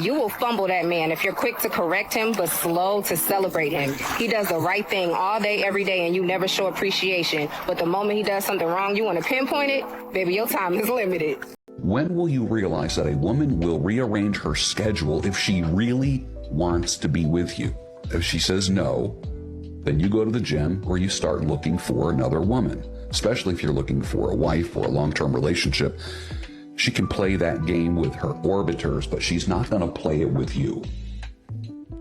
You will fumble that man if you're quick to correct him but slow to celebrate him. He does the right thing all day, every day, and you never show appreciation. But the moment he does something wrong, you want to pinpoint it, baby, your time is limited. When will you realize that a woman will rearrange her schedule if she really wants to be with you? If she says no, then you go to the gym or you start looking for another woman, especially if you're looking for a wife or a long-term relationship. She can play that game with her orbiters, but she's not going to play it with you.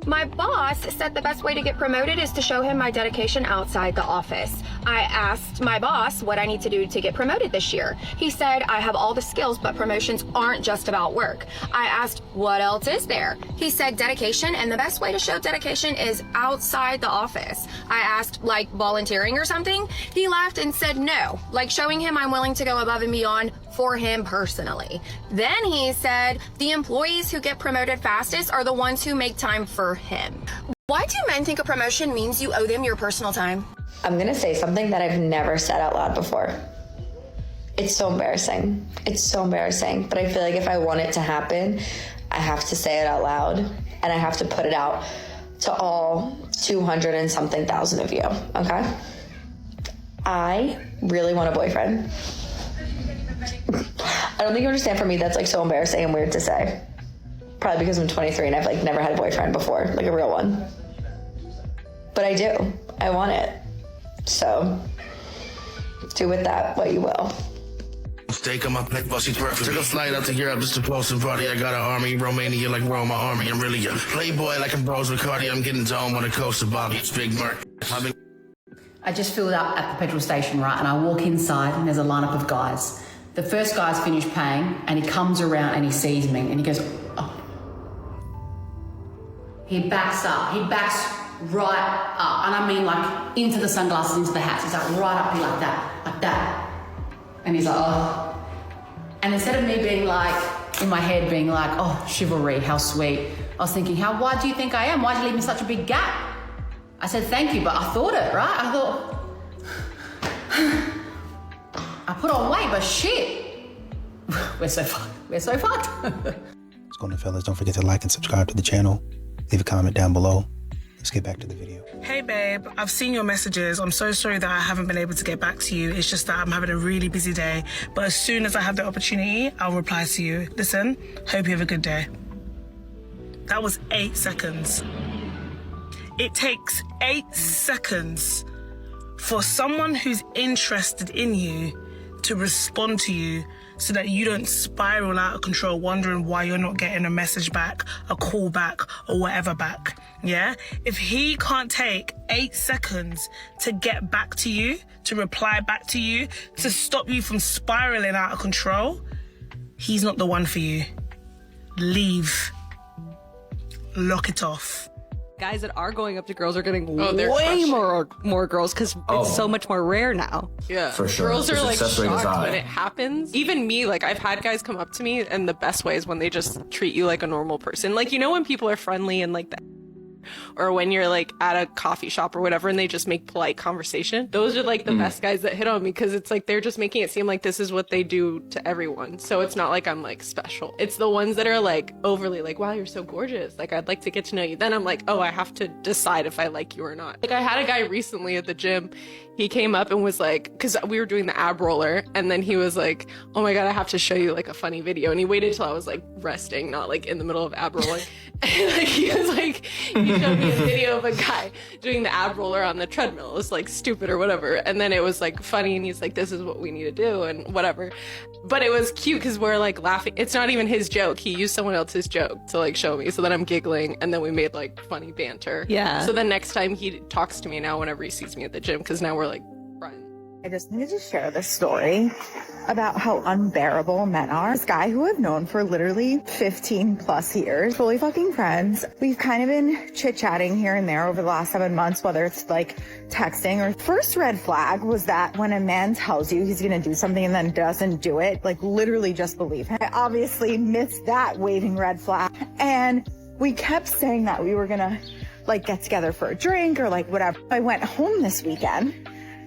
My boss said the best way to get promoted is to show him my dedication outside the office. I asked my boss what I need to do to get promoted this year. He said I have all the skills, but promotions aren't just about work. I asked, what else is there? He said dedication, and the best way to show dedication is outside the office. I asked, like volunteering or something? He laughed and said no, like showing him I'm willing to go above and beyond for him personally. Then he said the employees who get promoted fastest are the ones who make time for him. Why do men think a promotion means you owe them your personal time? I'm gonna say something that I've never said out loud before. It's so embarrassing. It's so embarrassing, but I feel like if I want it to happen, I have to say it out loud, and I have to put it out to all 200 and something thousand of you, okay? I really want a boyfriend. I don't think you understand, for me, that's like so embarrassing and weird to say. Probably because I'm 23 and I've like never had a boyfriend before, like a real one. But I do. I want it. So do with that what you will. Steak on my plate, but she's perfect. Took a flight out to Europe just to post and party. I got an army, Romania like Rome, my army. I'm really a playboy like I'm Bros with Cardi. I'm getting zoned when I coast to Bobby. It's Big Mark. I just filled up at the petrol station, right? And I walk inside and there's a lineup of guys. The first guy's finished paying and he comes around and he sees me and he goes, oh. He backs up. He backs right up. And I mean like into the sunglasses, into the hats. He's like right up here like that, like that. And he's like, oh. And instead of me being like, in my head being like, oh, chivalry, how sweet. I was thinking, how wide do you think I am? Why'd you leave me such a big gap? I said, thank you, but I thought it, right? I thought, I put on weight, but shit. We're so fucked. We're so fucked. What's going on, fellas? Don't forget to like and subscribe to the channel. Leave a comment down below. Let's get back to the video. Hey babe, I've seen your messages. I'm so sorry that I haven't been able to get back to you. It's just that I'm having a really busy day. But as soon as I have the opportunity, I'll reply to you. Listen, hope you have a good day. That was 8 seconds. It takes 8 seconds for someone who's interested in you to respond to you so that you don't spiral out of control wondering why you're not getting a message back, a call back, or whatever back, yeah? If he can't take 8 seconds to get back to you, to reply back to you, to stop you from spiraling out of control, he's not the one for you. Leave. Lock it off. Guys that are going up to girls are getting way more girls because it's so much more rare now. Yeah, for sure. Girls are like shocked high when it happens. Even me, like I've had guys come up to me, and the best way is when they just treat you like a normal person. Like, you know, when people are friendly and like that, or when you're like at a coffee shop or whatever and they just make polite conversation. Those are like the best guys that hit on me because it's like they're just making it seem like this is what they do to everyone. So it's not like I'm like special. It's the ones that are like overly like, wow, you're so gorgeous. Like, I'd like to get to know you. Then I'm like, oh, I have to decide if I like you or not. Like, I had a guy recently at the gym. He came up and was like, because we were doing the ab roller, and then he was like, oh my God, I have to show you like a funny video. And he waited till I was like resting, not like in the middle of ab rolling. And like, he was like, he showed me a video of a guy doing the ab roller on the treadmill. It was like stupid or whatever. And then it was like funny, and he's like, this is what we need to do and whatever. But it was cute because we're like laughing. It's not even his joke. He used someone else's joke to like show me. So then I'm giggling, and then we made like funny banter. Yeah. So the next time he talks to me now whenever he sees me at the gym, because now we're like friends. I just needed to share this story about how unbearable men are. This guy who I've known for literally 15 plus years, fully fucking friends. We've kind of been chit-chatting here and there over the last 7 months, whether it's like texting or first red flag was that when a man tells you he's gonna do something and then doesn't do it, like literally just believe him. I obviously missed that waving red flag. And we kept saying that we were gonna like get together for a drink or like whatever. I went home this weekend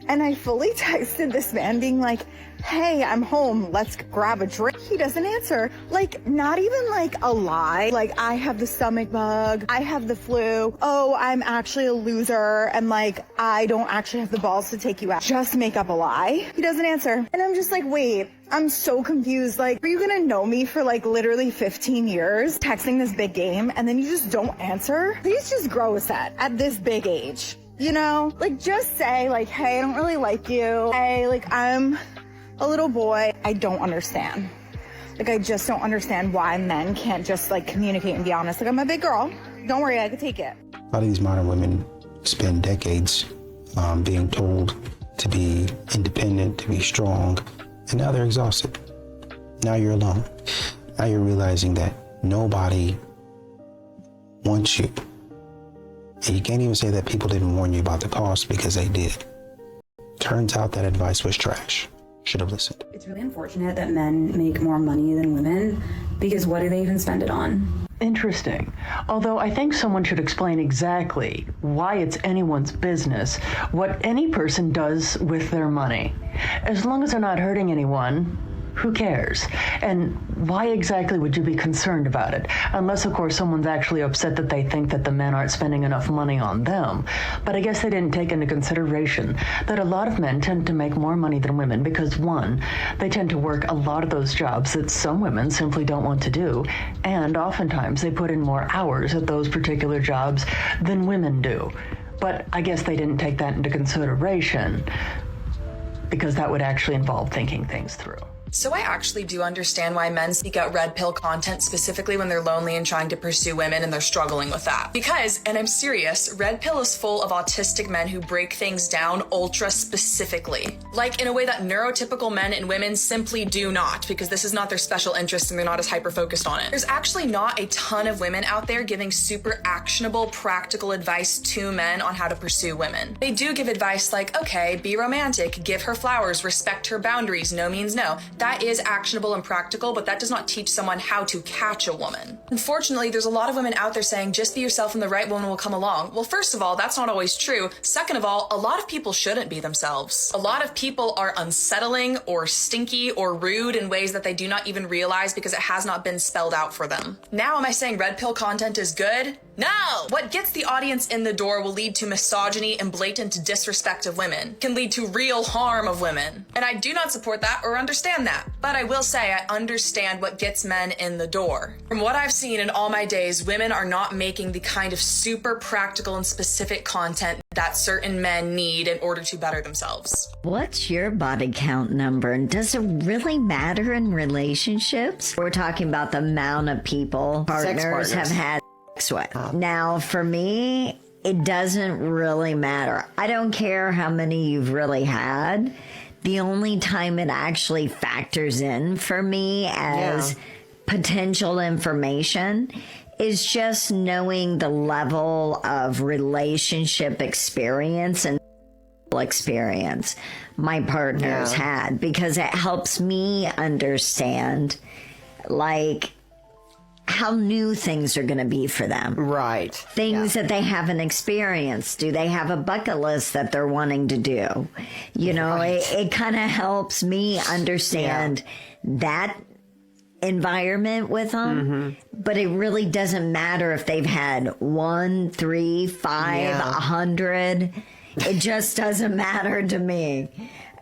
and I fully texted this man being like, hey, I'm home, let's grab a drink. He doesn't answer. Like, not even like a lie. Like, I have the stomach bug, I have the flu, oh, I'm actually a loser, and like, I don't actually have the balls to take you out. Just make up a lie. He doesn't answer. And I'm just like, wait, I'm so confused. Like, are you gonna know me for like literally 15 years, texting this big game, and then you just don't answer? Please just grow a set at this big age. You know, like, just say like, hey, I don't really like you. Hey, like, I'm a little boy. I don't understand. Like, I just don't understand why men can't just like communicate and be honest. Like, I'm a big girl. Don't worry, I can take it. A lot of these modern women spend decades being told to be independent, to be strong, and now they're exhausted. Now you're alone. Now you're realizing that nobody wants you. And you can't even say that people didn't warn you about the cost, because they did. Turns out that advice was trash. Should have listened. It's really unfortunate that men make more money than women, because what do they even spend it on? Interesting. Although I think someone should explain exactly why it's anyone's business what any person does with their money. As long as they're not hurting anyone, who cares? And why exactly would you be concerned about it? Unless, of course, someone's actually upset that they think that the men aren't spending enough money on them. But I guess they didn't take into consideration that a lot of men tend to make more money than women because, one, they tend to work a lot of those jobs that some women simply don't want to do, and oftentimes they put in more hours at those particular jobs than women do. But I guess they didn't take that into consideration, because that would actually involve thinking things through. So I actually do understand why men seek out red pill content specifically when they're lonely and trying to pursue women and they're struggling with that. Because, and I'm serious, red pill is full of autistic men who break things down ultra specifically. Like in a way that neurotypical men and women simply do not, because this is not their special interest and they're not as hyper-focused on it. There's actually not a ton of women out there giving super actionable, practical advice to men on how to pursue women. They do give advice like, okay, be romantic, give her flowers, respect her boundaries, no means no. That is actionable and practical, but that does not teach someone how to catch a woman. Unfortunately, there's a lot of women out there saying, just be yourself and the right woman will come along. Well, first of all, that's not always true. Second of all, a lot of people shouldn't be themselves. A lot of people are unsettling or stinky or rude in ways that they do not even realize because it has not been spelled out for them. Now, am I saying red pill content is good? No! What gets the audience in the door will lead to misogyny and blatant disrespect of women, can lead to real harm of women. And I do not support that or understand that. But I will say I understand what gets men in the door. From what I've seen in all my days, women are not making the kind of super practical and specific content that certain men need in order to better themselves. What's your body count number? And does it really matter in relationships? We're talking about the amount of people partners have had sex with. Now, for me, it doesn't really matter. I don't care how many you've really had. The only time it actually factors in for me as potential information is just knowing the level of relationship experience and experience my partners had, because it helps me understand like how new things are going to be for them. Right. Things that they haven't experienced. Do they have a bucket list that they're wanting to do? You know, it kind of helps me understand that environment with them. But it really doesn't matter if they've had 1, 3, 5, 100. It just doesn't matter to me.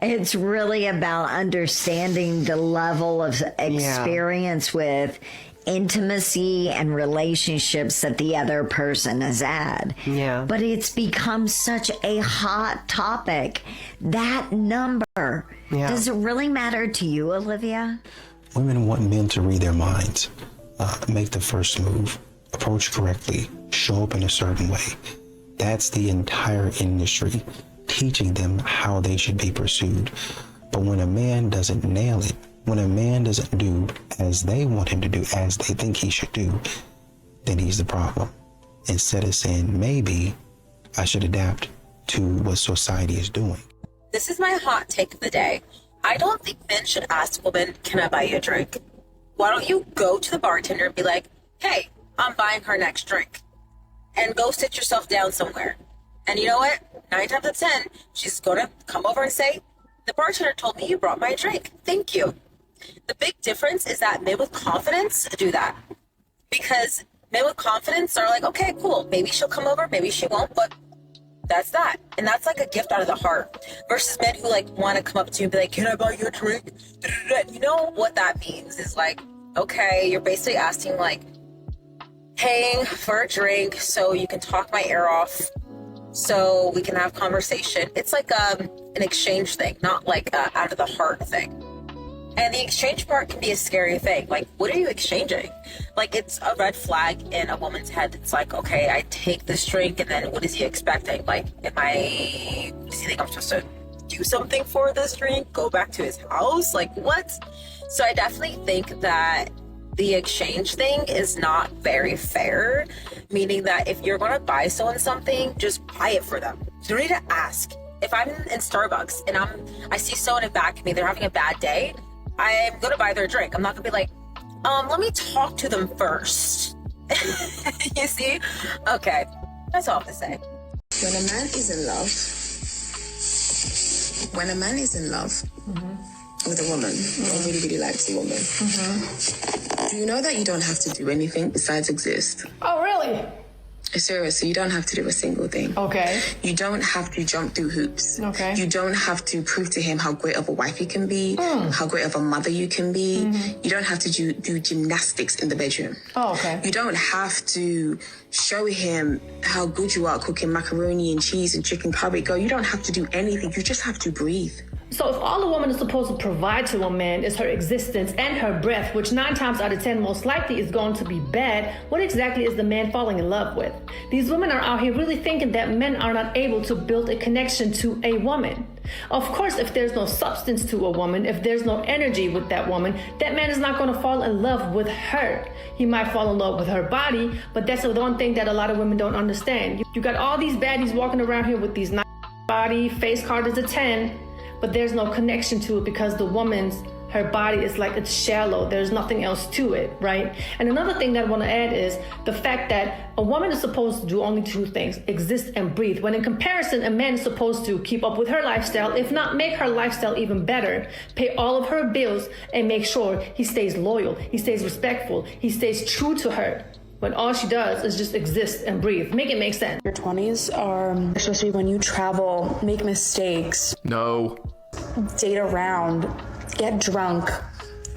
It's really about understanding the level of experience with intimacy and relationships that the other person has had. But it's become such a hot topic. That number. Does it really matter to you, Olivia? Women want men to read their minds, make the first move, approach correctly, show up in a certain way. That's the entire industry, teaching them how they should be pursued. But when a man doesn't nail it, when a man doesn't do as they want him to do, as they think he should do, then he's the problem. Instead of saying, maybe I should adapt to what society is doing. This is my hot take of the day. I don't think men should ask women, can I buy you a drink? Why don't you go to the bartender and be like, hey, I'm buying her next drink. And go sit yourself down somewhere. And you know what? 9 times out of 10, she's going to come over and say, The bartender told me you brought my drink. Thank you. The big difference is that men with confidence do that. Because men with confidence are like, okay, cool. Maybe she'll come over, maybe she won't, but that's that. And that's like a gift out of the heart. Versus men who like want to come up to you and be like, can I buy you a drink? You know what that means is like, okay, you're basically asking like, paying for a drink so you can talk my ear off, so we can have conversation. It's like an exchange thing, not like a out of the heart thing. And the exchange part can be a scary thing. Like, what are you exchanging? Like, it's a red flag in a woman's head. It's like, okay, I take this drink, and then what is he expecting? Like, does he think I'm supposed to do something for this drink? Go back to his house? Like, what? So I definitely think that the exchange thing is not very fair, meaning that if you're going to buy someone something, just buy it for them. You don't need to ask. If I'm in Starbucks and I see someone in back of me, they're having a bad day, I'm going to buy their drink. I'm not going to be like, let me talk to them first. You see? Okay. That's all I have to say. When a man is in love with a woman, or really, really likes a woman, do you know that you don't have to do anything besides exist? Oh, really? Seriously, you don't have to do a single thing. Okay. You don't have to jump through hoops. Okay. You don't have to prove to him how great of a wife you can be, how great of a mother you can be. You don't have to do gymnastics in the bedroom. Oh, okay. You don't have to show him how good you are cooking macaroni and cheese and chicken curry. Girl, you don't have to do anything. You just have to breathe. So if all a woman is supposed to provide to a man is her existence and her breath, which 9 times out of 10 most likely is going to be bad, what exactly is the man falling in love with? These women are out here really thinking that men are not able to build a connection to a woman. Of course, if there's no substance to a woman, if there's no energy with that woman, that man is not going to fall in love with her. He might fall in love with her body, but that's the one thing that a lot of women don't understand. You got all these baddies walking around here with these nice body, face card is a 10, but there's no connection to it because the woman's, her body is like, it's shallow. There's nothing else to it, right? And another thing that I want to add is the fact that a woman is supposed to do only 2 things, exist and breathe. When in comparison, a man is supposed to keep up with her lifestyle, if not make her lifestyle even better, pay all of her bills, and make sure he stays loyal, he stays respectful, he stays true to her. When all she does is just exist and breathe. Make it make sense. Your 20s are supposed to be when you travel, make mistakes. No. Date around, get drunk,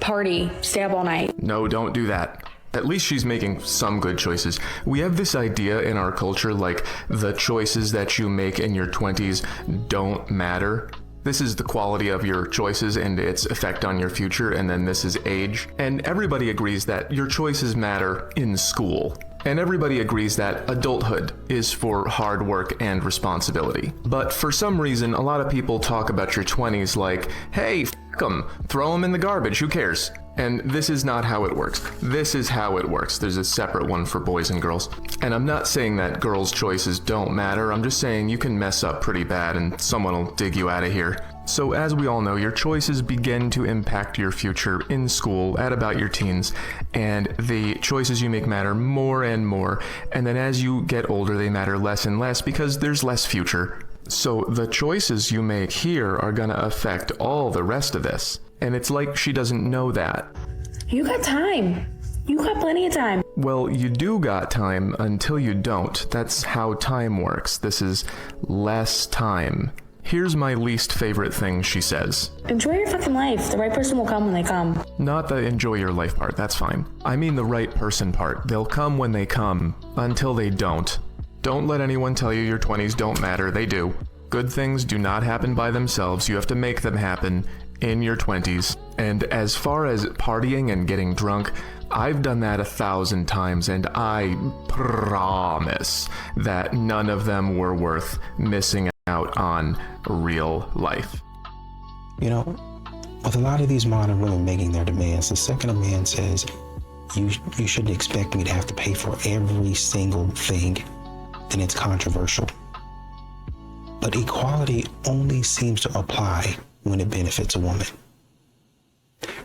party, stay up all night. No, don't do that. At least she's making some good choices. We have this idea in our culture like the choices that you make in your 20s don't matter. This is the quality of your choices and its effect on your future, and then this is age. And everybody agrees that your choices matter in school. And everybody agrees that adulthood is for hard work and responsibility. But for some reason, a lot of people talk about your 20s like, hey, f*** them, throw them in the garbage, who cares? And this is not how it works. This is how it works. There's a separate one for boys and girls. And I'm not saying that girls' choices don't matter. I'm just saying you can mess up pretty bad and someone will dig you out of here. So as we all know, your choices begin to impact your future in school at about your teens. And the choices you make matter more and more. And then as you get older, they matter less and less because there's less future. So the choices you make here are gonna affect all the rest of this. And it's like she doesn't know that. You got time. You got plenty of time. Well, you do got time until you don't. That's how time works. This is less time. Here's my least favorite thing she says. Enjoy your fucking life. The right person will come when they come. Not the enjoy your life part, that's fine. I mean the right person part. They'll come when they come, until they don't. Don't let anyone tell you your 20s don't matter, they do. Good things do not happen by themselves, you have to make them happen in your 20s. And as far as partying and getting drunk, I've done that 1,000 times, and I promise that none of them were worth missing out on real life. You know, with a lot of these modern women making their demands, the second a man says, you shouldn't expect me to have to pay for every single thing, then it's controversial. But equality only seems to apply when it benefits a woman.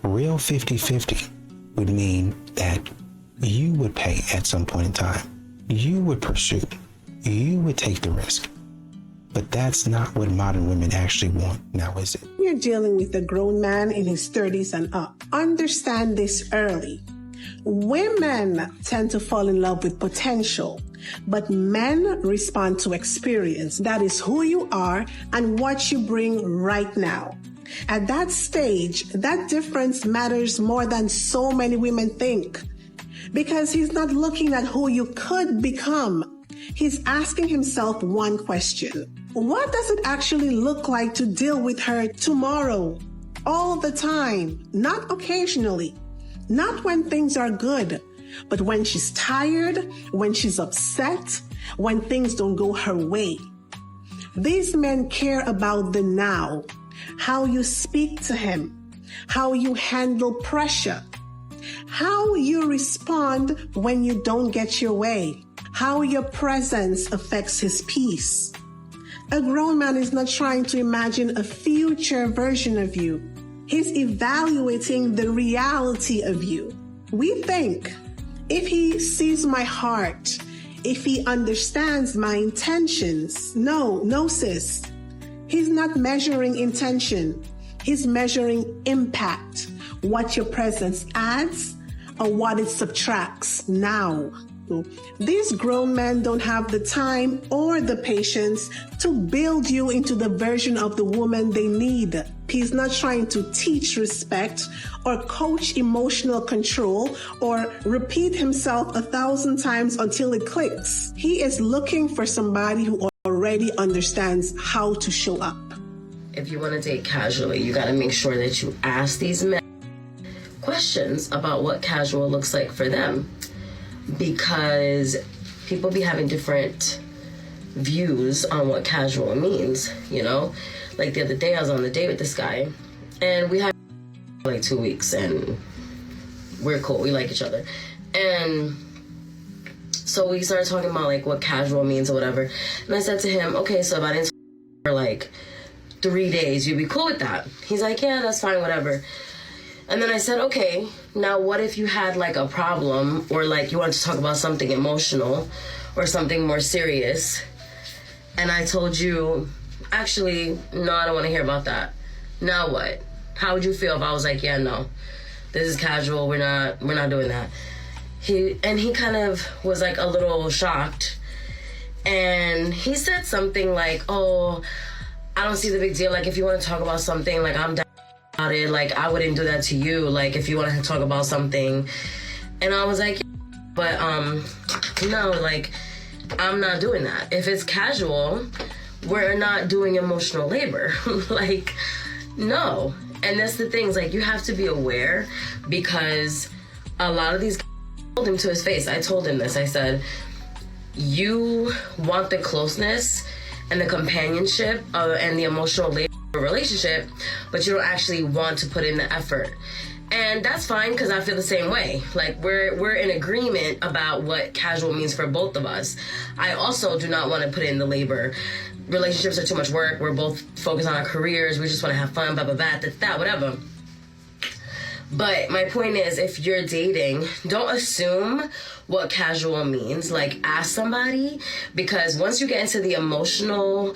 Real 50-50 would mean that you would pay at some point in time. You would pursue. You would take the risk. But that's not what modern women actually want now, is it? You're dealing with a grown man in his 30s and up. Understand this early. Women tend to fall in love with potential, but men respond to experience. That is who you are and what you bring right now. At that stage, that difference matters more than so many women think, because he's not looking at who you could become. He's asking himself one question. What does it actually look like to deal with her tomorrow? All the time, not occasionally, not when things are good, but when she's tired, when she's upset, when things don't go her way. These men care about the now, how you speak to him, how you handle pressure, how you respond when you don't get your way, how your presence affects his peace. A grown man is not trying to imagine a future version of you. He's evaluating the reality of you. We think, if he sees my heart, if he understands my intentions. No, sis. He's not measuring intention. He's measuring impact, what your presence adds or what it subtracts now. These grown men don't have the time or the patience to build you into the version of the woman they need. He's not trying to teach respect or coach emotional control or repeat himself 1,000 times until it clicks. He is looking for somebody who already understands how to show up. If you want to date casually, you got to make sure that you ask these men questions about what casual looks like for them. Because people be having different views on what casual means, you know? Like the other day, I was on a date with this guy, and we had like 2 weeks, and we're cool. We like each other. And so we started talking about like what casual means or whatever. And I said to him, okay, so if I didn't for like 3 days, you'd be cool with that? He's like, yeah, that's fine, whatever. And then I said, okay, now what if you had like a problem or like you wanted to talk about something emotional or something more serious? And I told you, actually, no, I don't want to hear about that. Now what? How would you feel if I was like, yeah, no, this is casual. We're not doing that. He kind of was like a little shocked. And he said something like, oh, I don't see the big deal. Like if you want to talk about something, like I'm down. It, like I wouldn't do that to you, like if you want to talk about something. And I was like, but no, like I'm not doing that. If it's casual, we're not doing emotional labor. Like no. And that's the things, like you have to be aware, because a lot of these told him to his face. I told him this. I said, you want the closeness and the companionship and the emotional labor relationship, but you don't actually want to put in the effort. And that's fine, because I feel the same way. Like we're in agreement about what casual means for both of us. I also do not want to put in the labor. Relationships are too much work. We're both focused on our careers. We just want to have fun, blah, blah, blah, that, whatever. But my point is, if you're dating, don't assume what casual means. Like ask somebody, because once you get into the emotional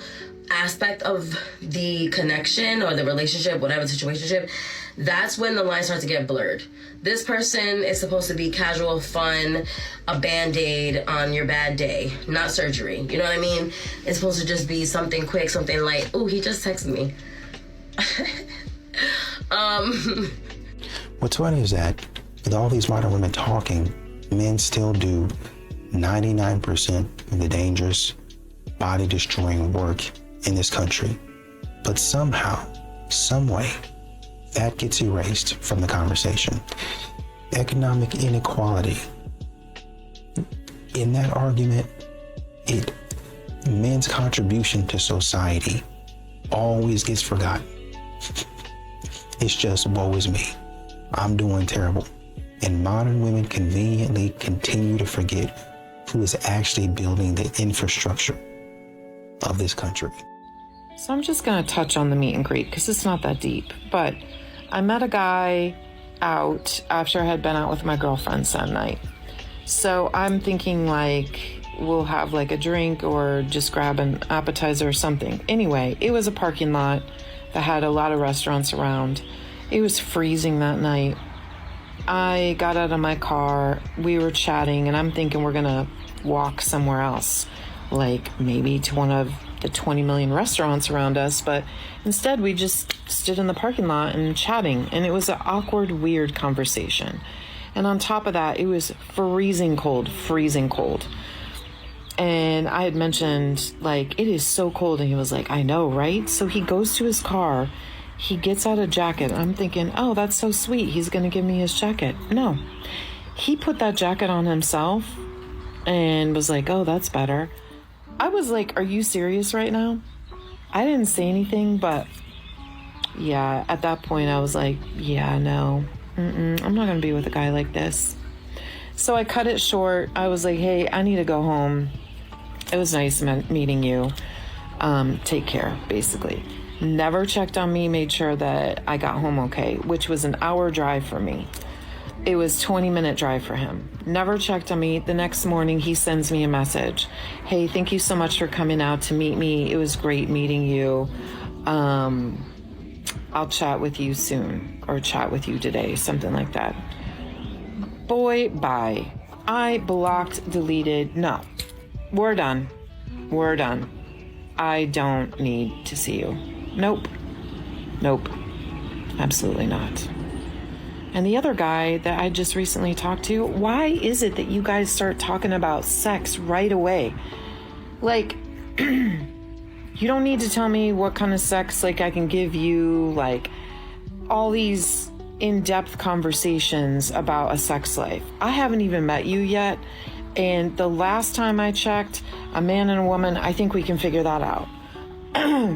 aspect of the connection or the relationship, whatever situationship, that's when the lines start to get blurred. This person is supposed to be casual, fun, a band-aid on your bad day, not surgery. You know what I mean? It's supposed to just be something quick, something light. Oh, he just texted me. What's funny is that with all these modern women talking, men still do 99% of the dangerous, body-destroying work in this country. But somehow, some way, that gets erased from the conversation. Economic inequality. In that argument, men's contribution to society always gets forgotten. It's just, woe is me. I'm doing terrible. And modern women conveniently continue to forget who is actually building the infrastructure of this country. So I'm just going to touch on the meet and greet because it's not that deep. But I met a guy out after I had been out with my girlfriends that night. So I'm thinking like, we'll have like a drink or just grab an appetizer or something. Anyway, it was a parking lot that had a lot of restaurants around. It was freezing that night. I got out of my car, we were chatting, and I'm thinking we're gonna walk somewhere else, like maybe to one of the 20 million restaurants around us, but instead we just stood in the parking lot and chatting, and it was an awkward, weird conversation. And on top of that, it was freezing cold. And I had mentioned, like, it is so cold, and he was like, I know, right? So he goes to his car, he gets out a jacket. I'm thinking, oh, that's so sweet, he's gonna give me his jacket. No, he put that jacket on himself and was like, oh, that's better. I was like, are you serious right now? I didn't say anything, but yeah, at that point I was like, yeah, no, I'm not gonna be with a guy like this. So I cut it short. I was like, hey, I need to go home. It was nice meeting you. Take care, basically. Never checked on me, made sure that I got home okay, which was an hour drive for me. It was 20-minute drive for him. Never checked on me. The next morning, he sends me a message. Hey, thank you so much for coming out to meet me. It was great meeting you. I'll chat with you soon, or chat with you today, something like that. Boy, bye. I blocked, deleted. No, we're done. I don't need to see you. Nope, absolutely not. And the other guy that I just recently talked to, why is it that you guys start talking about sex right away? Like, you don't need to tell me what kind of sex, like, I can give you, like, all these in-depth conversations about a sex life. I haven't even met you yet, and the last time I checked, a man and a woman, I think we can figure that out.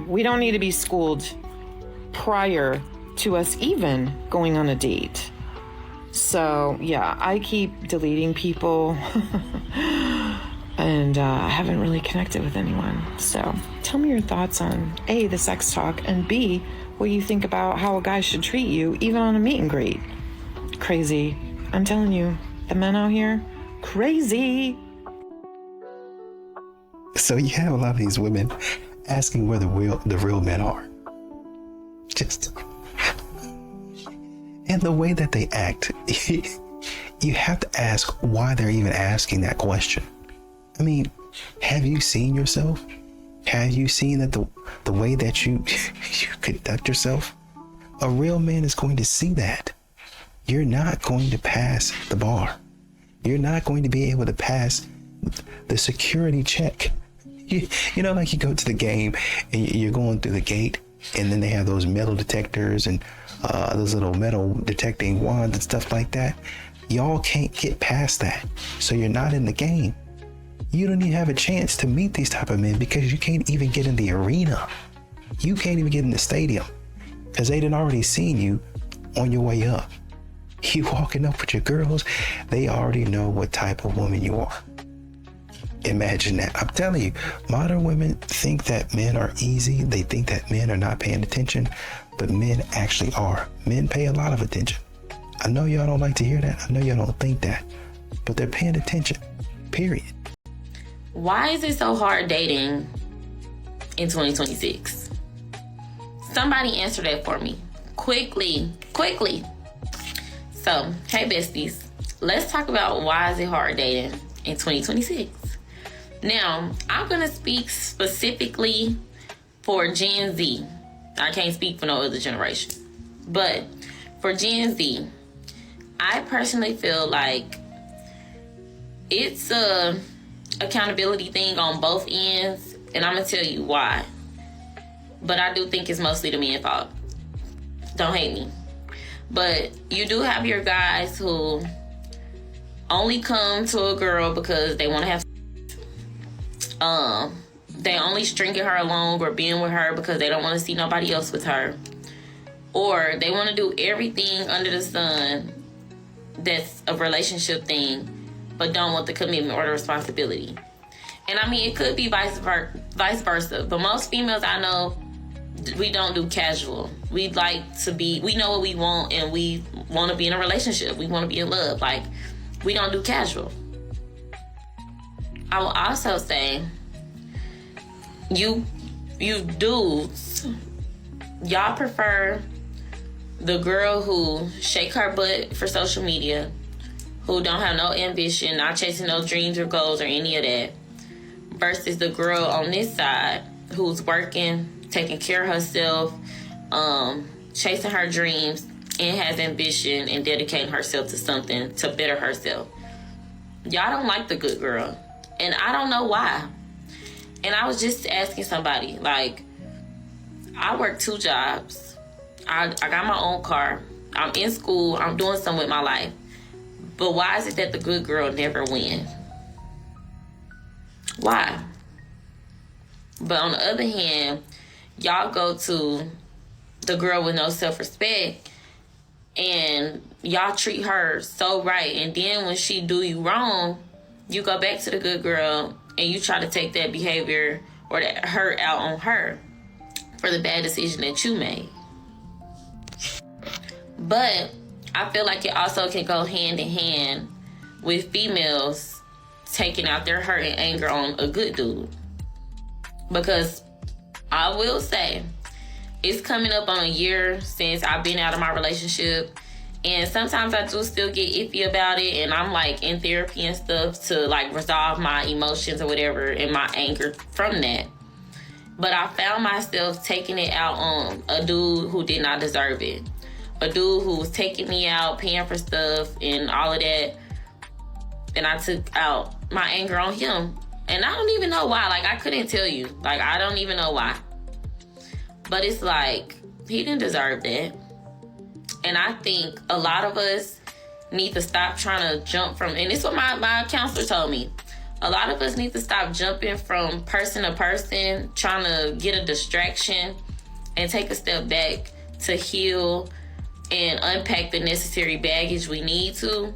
We don't need to be schooled prior to us even going on a date. So yeah, I keep deleting people and I haven't really connected with anyone. So tell me your thoughts on A, the sex talk, and B, what you think about how a guy should treat you even on a meet and greet. Crazy. I'm telling you, the men out here, crazy. So you have a lot of these women asking where the real men are. Just, and the way that they act, you have to ask why they're even asking that question. I mean, have you seen yourself? Have you seen that the way that you conduct yourself? A real man is going to see that. You're not going to pass the bar. You're not going to be able to pass the security check. You know, like you go to the game and you're going through the gate, and then they have those metal detectors and those little metal detecting wands and stuff like that. Y'all can't get past that. So you're not in the game. You don't even have a chance to meet these type of men because you can't even get in the arena. You can't even get in the stadium because they done already seen you on your way up. You walking up with your girls, they already know what type of woman you are. Imagine that. I'm telling you, modern women think that men are easy. They think that men are not paying attention, but men actually are. Men pay a lot of attention. I know y'all don't like to hear that. I know y'all don't think that, but they're paying attention, period. Why is it so hard dating in 2026? Somebody answer that for me. Quickly. So, hey besties, let's talk about why is it hard dating in 2026. Now, I'm gonna speak specifically for Gen Z. I can't speak for no other generation. But for Gen Z, I personally feel like it's a accountability thing on both ends, and I'm gonna tell you why. But I do think it's mostly the men's fault. Don't hate me. But you do have your guys who only come to a girl because they want to have they only stringing her along or being with her because they don't want to see nobody else with her, or they want to do everything under the sun that's a relationship thing but don't want the commitment or the responsibility. And I mean, it could be vice versa, but most females I know, we don't do casual. We like to be, we know what we want, and we want to be in a relationship. We want to be in love. Like, we don't do casual. I will also say, you dudes, y'all prefer the girl who shake her butt for social media, who don't have no ambition, not chasing no dreams or goals or any of that, versus the girl on this side who's working, taking care of herself, chasing her dreams, and has ambition and dedicating herself to something to better herself. Y'all don't like the good girl, and I don't know why. And I was just asking somebody, like, I work 2 jobs. I got my own car. I'm in school. I'm doing something with my life. But why is it that the good girl never wins? Why? But on the other hand, y'all go to the girl with no self-respect and y'all treat her so right. And then when she do you wrong, you go back to the good girl and you try to take that behavior or that hurt out on her for the bad decision that you made. But I feel like it also can go hand in hand with females taking out their hurt and anger on a good dude. Because I will say, it's coming up on a year since I've been out of my relationship. And sometimes I do still get iffy about it. And I'm like in therapy and stuff to like resolve my emotions or whatever and my anger from that. But I found myself taking it out on a dude who did not deserve it. A dude who was taking me out, paying for stuff and all of that. And I took out my anger on him. And I don't even know why. Like, I couldn't tell you. Like, I don't even know why. But it's like, he didn't deserve that. And I think a lot of us need to stop trying to jump from, and this is what my counselor told me. A lot of us need to stop jumping from person to person, trying to get a distraction and take a step back to heal and unpack the necessary baggage we need to,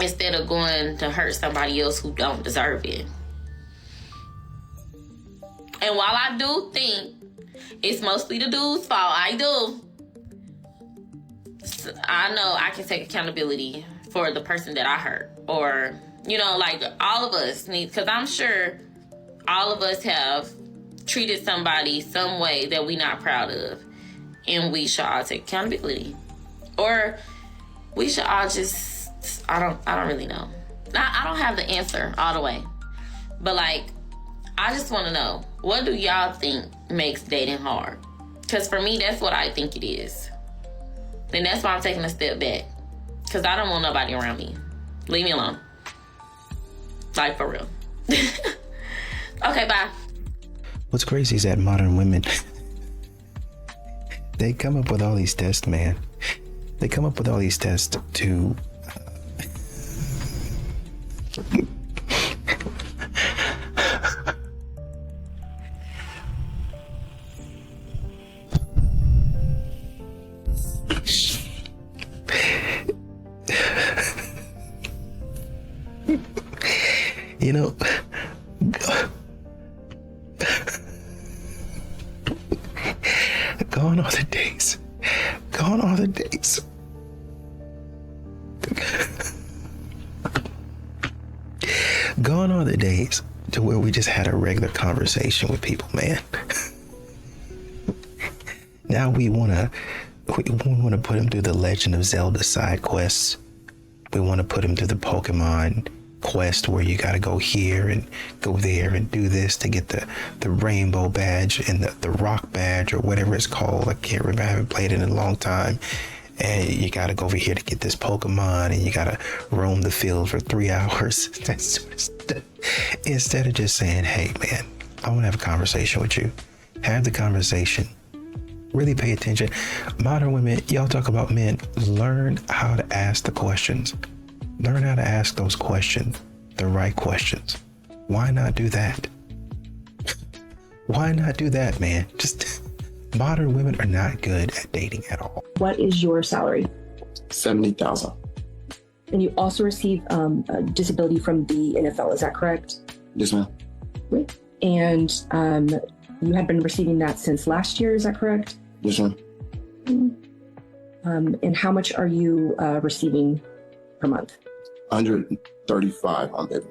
instead of going to hurt somebody else who don't deserve it. And while I do think it's mostly the dude's fault, I know I can take accountability for the person that I hurt. Or, you know, like all of us need, because I'm sure all of us have treated somebody some way that we're not proud of. And we should all take accountability. Or we should all just, I don't really know. I don't have the answer all the way. But like, I just want to know, what do y'all think makes dating hard? Because for me, that's what I think it is. And that's why I'm taking a step back. Because I don't want nobody around me. Leave me alone. Like, for real. Okay, bye. What's crazy is that modern women, they come up with all these tests, man. They come up with all these tests to you know, gone are the days. Gone are the days. Gone are the days to where we just had a regular conversation with people, man. Now we want to put them through the Legend of Zelda side quests. We want to put them through the Pokemon quest where you got to go here and go there and do this to get the rainbow badge and the rock badge or whatever it's called. I can't remember. I haven't played it in a long time. And you got to go over here to get this Pokemon and you got to roam the field for 3 hours. Instead of just saying, hey, man, I want to have a conversation with you. Have the conversation. Really pay attention. Modern women, y'all talk about men. Learn how to ask the questions. Learn how to ask those questions, the right questions. Why not do that? Why not do that, man? Just modern women are not good at dating at all. What is your salary? $70,000. And you also receive a disability from the NFL, is that correct? Yes, ma'am. Great. And you have been receiving that since last year, is that correct? Yes, ma'am. And how much are you receiving per month? 135 on it.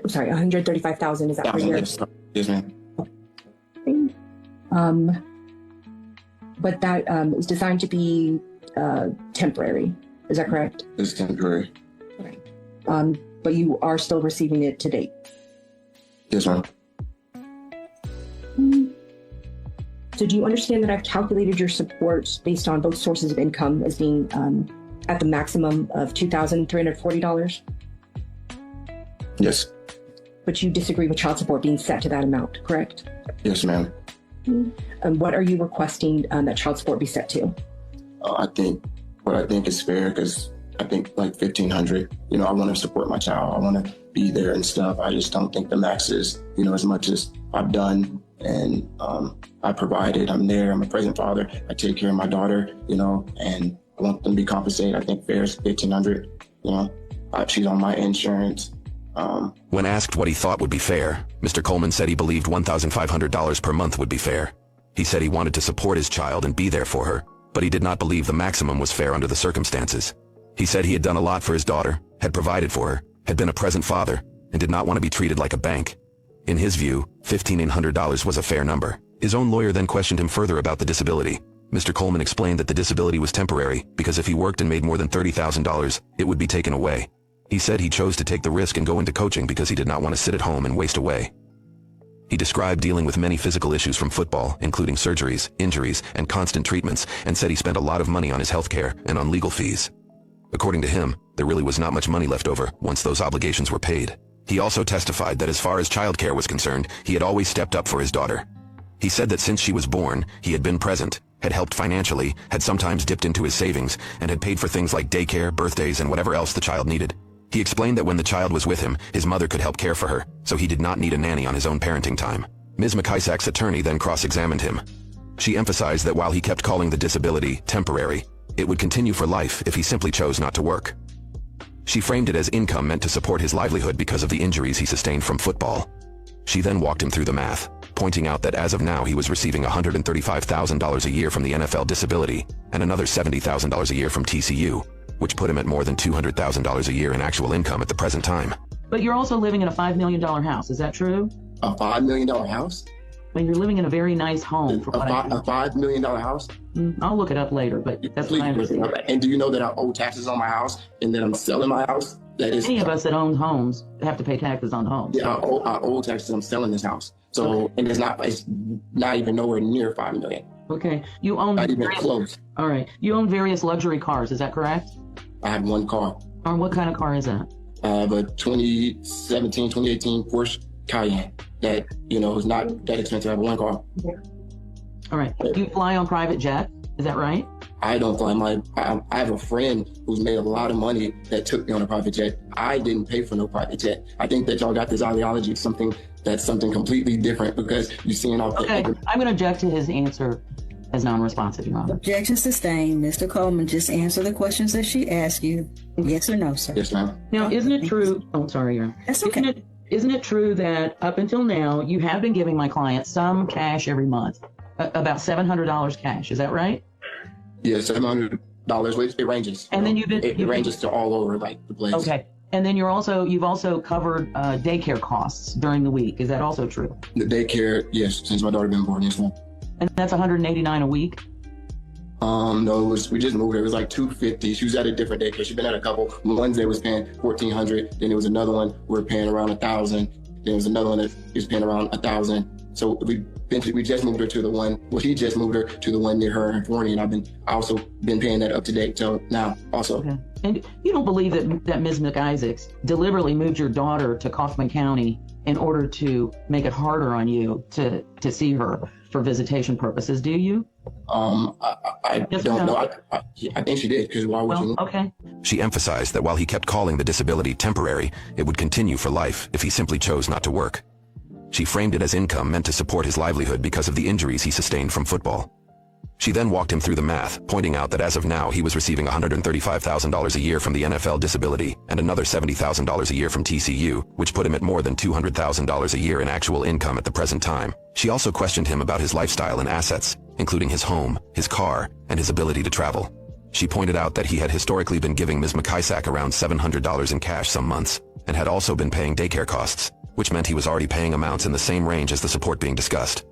sorry, 135,000. Is that per year? Yes, ma'am. But that is designed to be temporary. Is that correct? It's temporary. But you are still receiving it to date. Yes, ma'am. So do you understand that I've calculated your support based on both sources of income as being at the maximum of $2,340? Yes. But you disagree with child support being set to that amount, correct? Yes, ma'am. And what are you requesting that child support be set to? I think is fair because I think like $1,500. You know, I want to support my child. I want to be there and stuff. I just don't think the max is, you know, as much as I've done and I provided. I'm there. I'm a present father. I take care of my daughter, you know, and I want them to be compensated. I think fair is $1,500. You know, she's on my insurance. When asked what he thought would be fair, Mr. Coleman said he believed $1,500 per month would be fair. He said he wanted to support his child and be there for her, but he did not believe the maximum was fair under the circumstances. He said he had done a lot for his daughter, had provided for her, had been a present father, and did not want to be treated like a bank. In his view, $1,500 was a fair number. His own lawyer then questioned him further about the disability. Mr. Coleman explained that the disability was temporary because if he worked and made more than $30,000, it would be taken away. He said he chose to take the risk and go into coaching because he did not want to sit at home and waste away. He described dealing with many physical issues from football, including surgeries, injuries, and constant treatments, and said he spent a lot of money on his health care and on legal fees. According to him, there really was not much money left over once those obligations were paid. He also testified that as far as childcare was concerned, he had always stepped up for his daughter. He said that since she was born, he had been present, had helped financially, had sometimes dipped into his savings, and had paid for things like daycare, birthdays, and whatever else the child needed. He explained that when the child was with him, his mother could help care for her, so he did not need a nanny on his own parenting time. Ms. McIsaac's attorney then cross-examined him. She emphasized that while he kept calling the disability temporary, it would continue for life if he simply chose not to work. She framed it as income meant to support his livelihood because of the injuries he sustained from football. She then walked him through the math, pointing out that as of now he was receiving $135,000 a year from the NFL disability and another $70,000 a year from TCU, which put him at more than $200,000 a year in actual income at the present time. But you're also living in a $5 million house, is that true? A $5 million house? When you're living in a very nice home. A $5 million house? I'll look it up later, but that's what I understand. And do you know that I owe taxes on my house and that I'm selling my house? That is, any of us that own homes have to pay taxes on the homes. Yeah, I owe taxes. I'm selling this house. So, okay. And it's not even nowhere near $5 million. Okay. You own not even close. All right. You own various luxury cars. Is that correct? I have one car. What kind of car is that? A 2017, 2018 Porsche Cayenne. That, you know, is not that expensive. I have one car. All right. Do you fly on private jet? Is that right? I don't fly. I have a friend who's made a lot of money that took me on a private jet. I didn't pay for no private jet. I think that y'all got this ideology of something completely different because you're seeing all. Okay, I'm going to object to his answer as non-responsive, Your Honor. Objection sustained. Mr. Coleman, just answer the questions that she asked you. Yes or no, sir? Yes, ma'am. Now, isn't it true? Oh, sorry, Your Honor. That's okay. Isn't it true that up until now you have been giving my client some cash every month, about $700 cash? Is that right? Yeah, $700. It ranges. And then it ranges to all over like the place. Okay. And then you've also covered daycare costs during the week. Is that also true? The daycare, yes, since my daughter been born, yes, ma'am. And that's $189 a week. No, we just moved her. It was like $250. She was at a different daycare. She's been at a couple. One day was paying $1,400. Then there was another one we were paying around $1,000. Then there was another one that was paying around $1,000. So we just moved her to the one. Well, he just moved her to the one near her in Forney, and I also been paying that up to date till now. Also. Okay. And you don't believe that Ms. McIsaacs deliberately moved your daughter to Kaufman County in order to make it harder on you to see her for visitation purposes, do you? I don't know. I think she did, because why would you? Okay. She emphasized that while he kept calling the disability temporary, it would continue for life if he simply chose not to work. She framed it as income meant to support his livelihood because of the injuries he sustained from football. She then walked him through the math, pointing out that as of now he was receiving $135,000 a year from the NFL disability and another $70,000 a year from TCU, which put him at more than $200,000 a year in actual income at the present time. She also questioned him about his lifestyle and assets, including his home, his car, and his ability to travel. She pointed out that he had historically been giving Ms. McIsaac around $700 in cash some months, and had also been paying daycare costs, which meant he was already paying amounts in the same range as the support being discussed.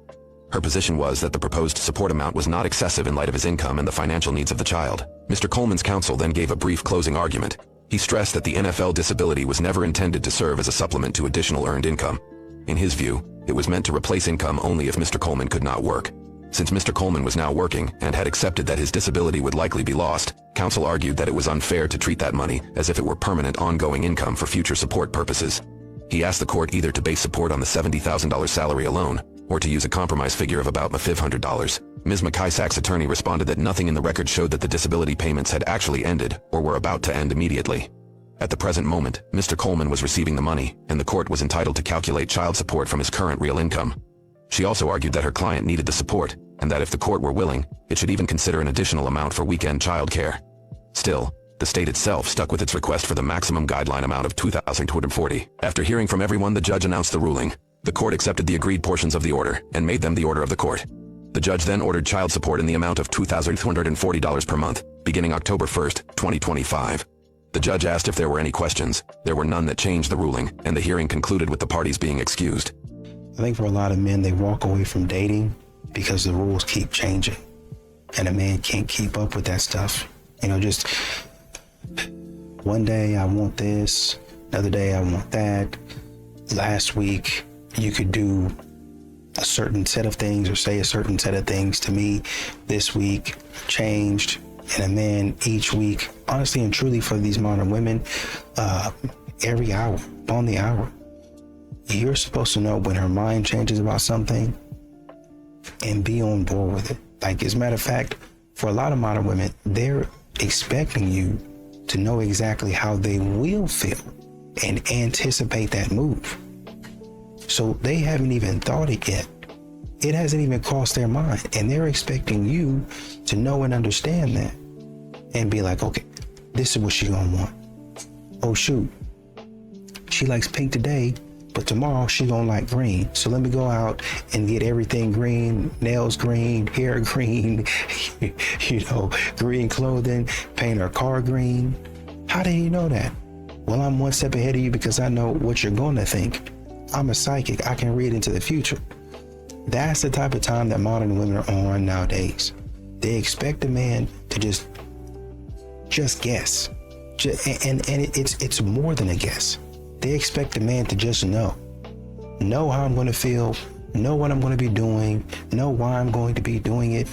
Her position was that the proposed support amount was not excessive in light of his income and the financial needs of the child. Mr. Coleman's counsel then gave a brief closing argument. He stressed that the NFL disability was never intended to serve as a supplement to additional earned income. In his view, it was meant to replace income only if Mr. Coleman could not work. Since Mr. Coleman was now working and had accepted that his disability would likely be lost, counsel argued that it was unfair to treat that money as if it were permanent ongoing income for future support purposes. He asked the court either to base support on the $70,000 salary alone, or to use a compromise figure of about $500. Ms. McIsaac's attorney responded that nothing in the record showed that the disability payments had actually ended or were about to end immediately. At the present moment, Mr. Coleman was receiving the money, and the court was entitled to calculate child support from his current real income. She also argued that her client needed the support, and that if the court were willing, it should even consider an additional amount for weekend child care. Still, the state itself stuck with its request for the maximum guideline amount of $2,240. After hearing from everyone, the judge announced the ruling. The court accepted the agreed portions of the order and made them the order of the court. The judge then ordered child support in the amount of $2,240 per month, beginning October 1st, 2025. The judge asked if there were any questions. There were none that changed the ruling, and the hearing concluded with the parties being excused. I think for a lot of men, they walk away from dating because the rules keep changing, and a man can't keep up with that stuff. Just one day I want this, another day I want that. Last week you could do a certain set of things or say a certain set of things to me. This week changed. And a man each week, honestly and truly for these modern women, every hour, on the hour, you're supposed to know when her mind changes about something and be on board with it. Like, as a matter of fact, for a lot of modern women, they're expecting you to know exactly how they will feel and anticipate that move. So they haven't even thought it yet. It hasn't even crossed their mind, and they're expecting you to know and understand that and be like, okay, this is what she gonna want. Oh shoot, she likes pink today, but tomorrow she gonna like green. So let me go out and get everything green, nails green, hair green, green clothing, paint her car green. How do you know that? Well, I'm one step ahead of you because I know what you're gonna think. I'm a psychic, I can read into the future. That's the type of time that modern women are on nowadays. They expect a man to just guess. And it's more than a guess. They expect a man to just know how I'm going to feel, know what I'm going to be doing, know why I'm going to be doing it,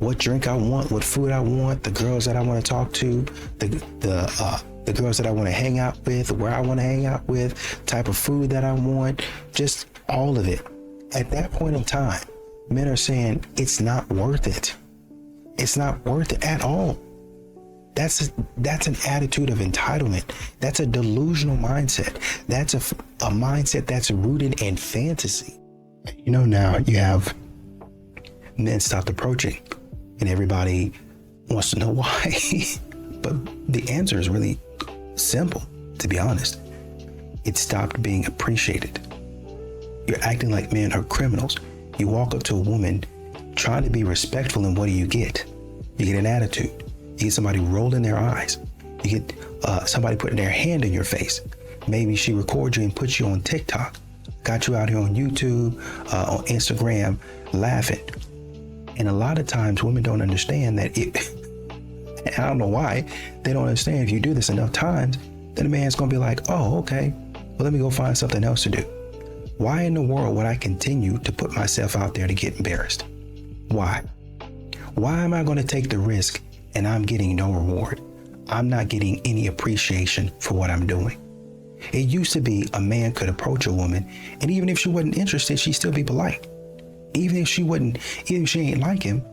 what drink I want, what food I want, the girls that I want to talk to, the girls that I want to hang out with, where I want to hang out with, type of food that I want, just all of it. At that point in time, men are saying it's not worth it. It's not worth it at all. That's an attitude of entitlement. That's a delusional mindset. That's a mindset that's rooted in fantasy. Now you have men stopped approaching, and everybody wants to know why. But the answer is really simple, to be honest. It stopped being appreciated. You're acting like men are criminals. You walk up to a woman trying to be respectful, and what do you get? You get an attitude. You get somebody rolling their eyes. You get somebody putting their hand in your face. Maybe she records you and puts you on TikTok. Got you out here on YouTube, on Instagram, laughing. And a lot of times women don't understand that I don't know why, they don't understand if you do this enough times, then a man's gonna be like, oh, okay, well, let me go find something else to do. Why in the world would I continue to put myself out there to get embarrassed? Why? Why am I going to take the risk and I'm getting no reward? I'm not getting any appreciation for what I'm doing. It used to be a man could approach a woman, and even if she wasn't interested, she'd still be polite. Even if she ain't like him,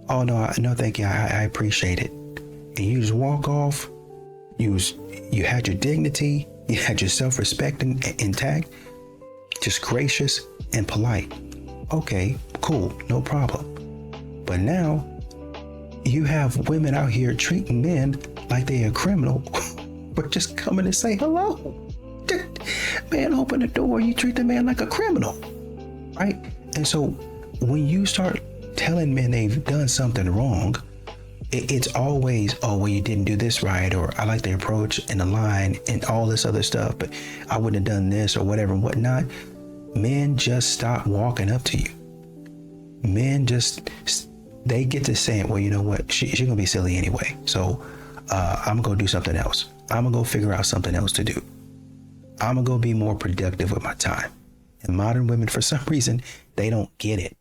oh no, thank you, I appreciate it. And you just walk off. You had your dignity, you had your self-respect intact. Just gracious and polite. Okay, cool, no problem. But now you have women out here treating men like they're a criminal, but just coming to say hello. Man, open the door, you treat the man like a criminal, right? And so when you start telling men they've done something wrong, It's always, oh, well, you didn't do this right, or I like the approach and the line and all this other stuff, but I wouldn't have done this or whatever and whatnot. Men just stop walking up to you. Men just, they get to saying, well, you know what, she's gonna be silly anyway, so I'm gonna go do something else. I'm gonna go figure out something else to do. I'm gonna go be more productive with my time. And modern women, for some reason, they don't get it.